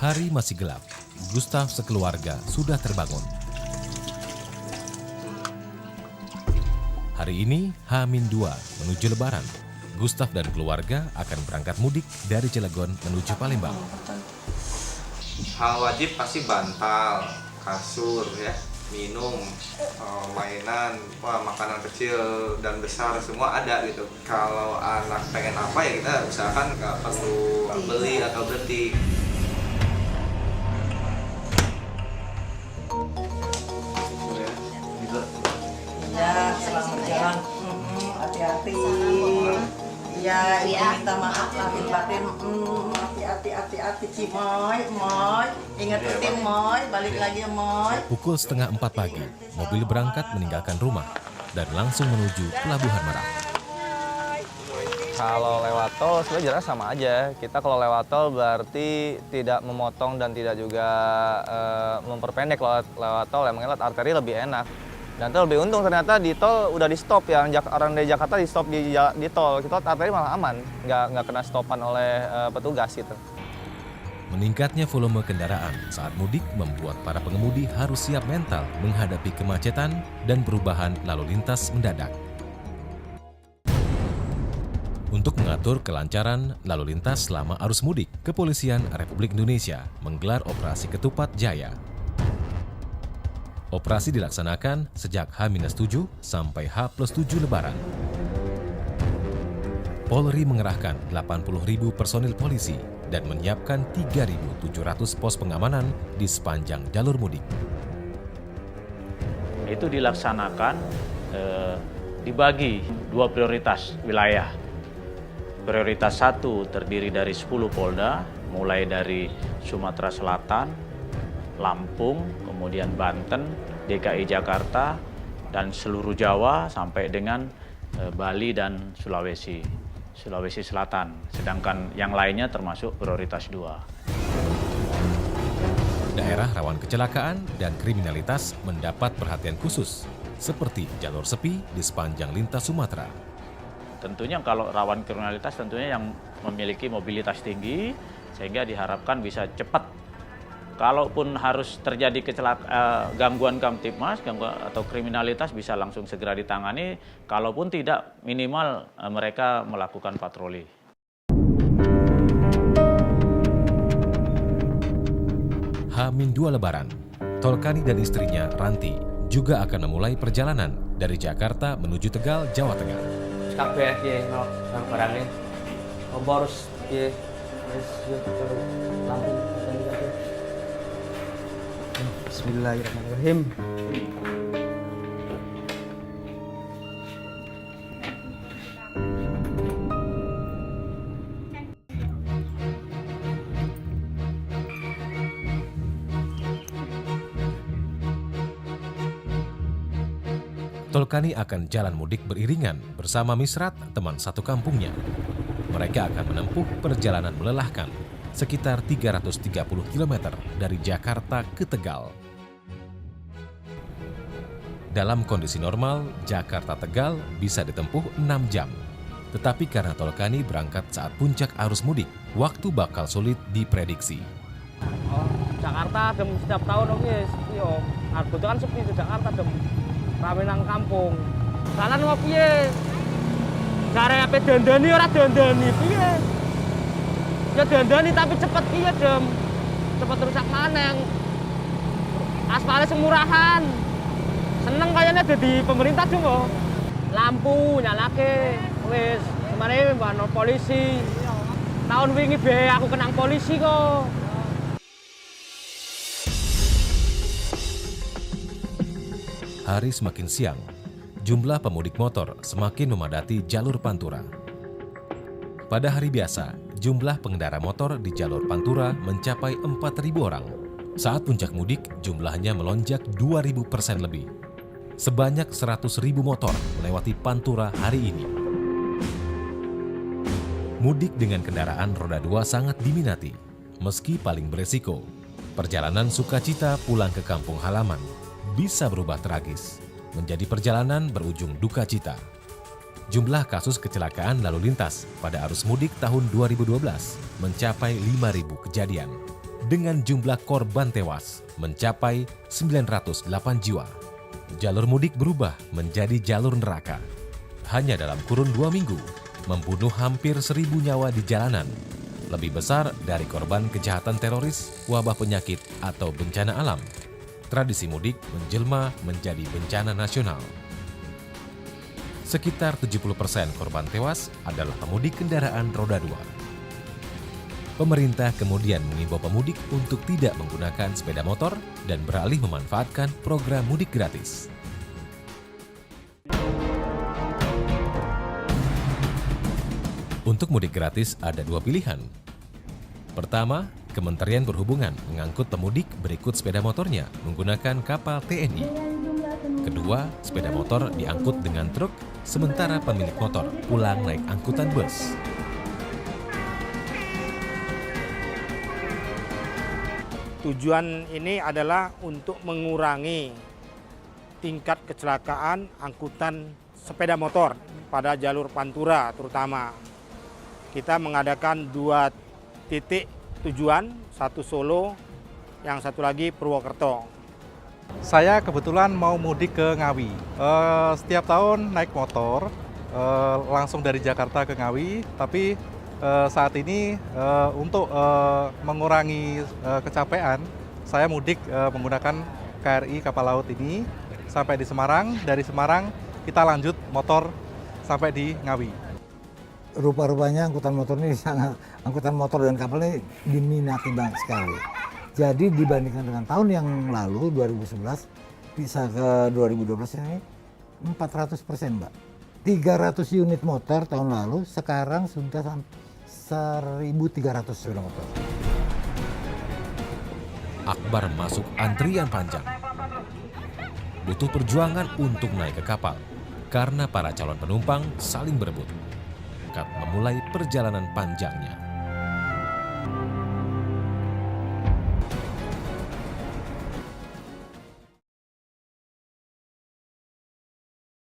Hari masih gelap. Gustaf sekeluarga sudah terbangun. Hari ini H-2 menuju Lebaran. Gustaf dan keluarga akan berangkat mudik dari Cilegon menuju Palembang. Hal wajib pasti bantal, kasur, ya, minum, mainan, makanan kecil dan besar semua ada gitu. Kalau anak pengen apa ya kita usahakan nggak perlu beli atau beli. Ya, selamat jalan. Hati-hati. Iya, ibu minta maaf lahir batin. Hati-hati, Cimoy, Moy. Ingat tim, Moy. Balik lagi, Moy. Pukul 3:30 pagi, mobil berangkat meninggalkan rumah dan langsung menuju Pelabuhan Merak. Kalau lewat tol sebenarnya jelas sama aja. Kita kalau lewat tol berarti tidak memotong dan tidak juga memperpendek lewat tol. Emang lewat arteri lebih enak. Dan itu lebih untung ternyata di tol udah di stop ya, orang dari Jakarta di stop di tol. Kita arteri malah aman, nggak kena stopan oleh petugas gitu. Meningkatnya volume kendaraan saat mudik membuat para pengemudi harus siap mental menghadapi kemacetan dan perubahan lalu lintas mendadak. Untuk mengatur kelancaran lalu lintas selama arus mudik, Kepolisian Republik Indonesia menggelar Operasi Ketupat Jaya. Operasi dilaksanakan sejak H-7 sampai H+7 Lebaran. Polri mengerahkan 80.000 personil polisi dan menyiapkan 3.700 pos pengamanan di sepanjang jalur mudik. Itu dilaksanakan dibagi dua prioritas wilayah. Prioritas 1 terdiri dari 10 Polda, mulai dari Sumatera Selatan, Lampung, kemudian Banten, DKI Jakarta, dan seluruh Jawa sampai dengan Bali dan Sulawesi Selatan. Sedangkan yang lainnya termasuk prioritas 2. Daerah rawan kecelakaan dan kriminalitas mendapat perhatian khusus, seperti jalur sepi di sepanjang lintas Sumatera. Tentunya kalau rawan kriminalitas tentunya yang memiliki mobilitas tinggi, sehingga diharapkan bisa cepat. Kalaupun harus terjadi gangguan Kamtibmas atau kriminalitas bisa langsung segera ditangani, kalaupun tidak minimal mereka melakukan patroli. H-2 Lebaran, Tolkani dan istrinya Ranti juga akan memulai perjalanan dari Jakarta menuju Tegal, Jawa Tengah. Kabeh piye barangnya. Kompor piye wis Lampung. Bismillahirrahmanirrahim. Tolkani akan jalan mudik beriringan bersama Misrat, teman satu kampungnya. Mereka akan menempuh perjalanan melelahkan sekitar 330 km dari Jakarta ke Tegal. Dalam kondisi normal, Jakarta-Tegal bisa ditempuh 6 jam. Tetapi karena Tolkani berangkat saat puncak arus mudik, waktu bakal sulit diprediksi. Jakarta dem setiap tahun om yes. Yo, kebetulan sepi di Jakarta dem. Rame nang kampung. Sanan mau piye? Jare ape dandani ora dandani piye? Ya dandani tapi cepet piye dem. Cepet rusak maneng. Aspalnya semurahan. Seneng kayaknya di pemerintah juga. Lampu nyalake. Wis, kemarin mbano polisi. Tahun wingi be aku kenang polisi kok. Hari semakin siang, jumlah pemudik motor semakin memadati jalur Pantura. Pada hari biasa, jumlah pengendara motor di jalur Pantura mencapai 4.000 orang. Saat puncak mudik, jumlahnya melonjak 2.000% lebih. Sebanyak 100.000 motor melewati Pantura hari ini. Mudik dengan kendaraan roda 2 sangat diminati, meski paling beresiko. Perjalanan sukacita pulang ke kampung halaman bisa berubah tragis, menjadi perjalanan berujung duka cita. Jumlah kasus kecelakaan lalu lintas pada arus mudik tahun 2012 mencapai 5.000 kejadian. dengan jumlah korban tewas mencapai 908 jiwa. Jalur mudik berubah menjadi jalur neraka. Hanya dalam kurun 2 minggu, membunuh hampir 1.000 nyawa di jalanan. Lebih besar dari korban kejahatan teroris, wabah penyakit, atau bencana alam. Tradisi mudik menjelma menjadi bencana nasional. Sekitar 70% korban tewas adalah pemudik kendaraan roda 2. Pemerintah kemudian mengimbau pemudik untuk tidak menggunakan sepeda motor dan beralih memanfaatkan program mudik gratis. Untuk mudik gratis ada 2 pilihan. Pertama, Kementerian Perhubungan mengangkut pemudik berikut sepeda motornya menggunakan kapal TNI. Kedua, sepeda motor diangkut dengan truk, sementara pemilik motor pulang naik angkutan bus. Tujuan ini adalah untuk mengurangi tingkat kecelakaan angkutan sepeda motor pada jalur Pantura terutama. Kita mengadakan 2 titik tujuan, satu Solo, yang satu lagi Purwokerto. Saya kebetulan mau mudik ke Ngawi. Setiap tahun naik motor langsung dari Jakarta ke Ngawi, tapi saat ini untuk mengurangi kecapean, saya mudik menggunakan KRI kapal laut ini sampai di Semarang. Dari Semarang kita lanjut motor sampai di Ngawi. Rupa-rupanya angkutan motor ini angkutan motor dan kapal ini diminati banget sekali. Jadi dibandingkan dengan tahun yang lalu 2011 bisa ke 2012 ini 400%, Mbak. 300 unit motor tahun lalu, sekarang sudah 1.300 sepeda motor. Akbar masuk antrian panjang. Butuh perjuangan untuk naik ke kapal karena para calon penumpang saling berebut. Memulai perjalanan panjangnya.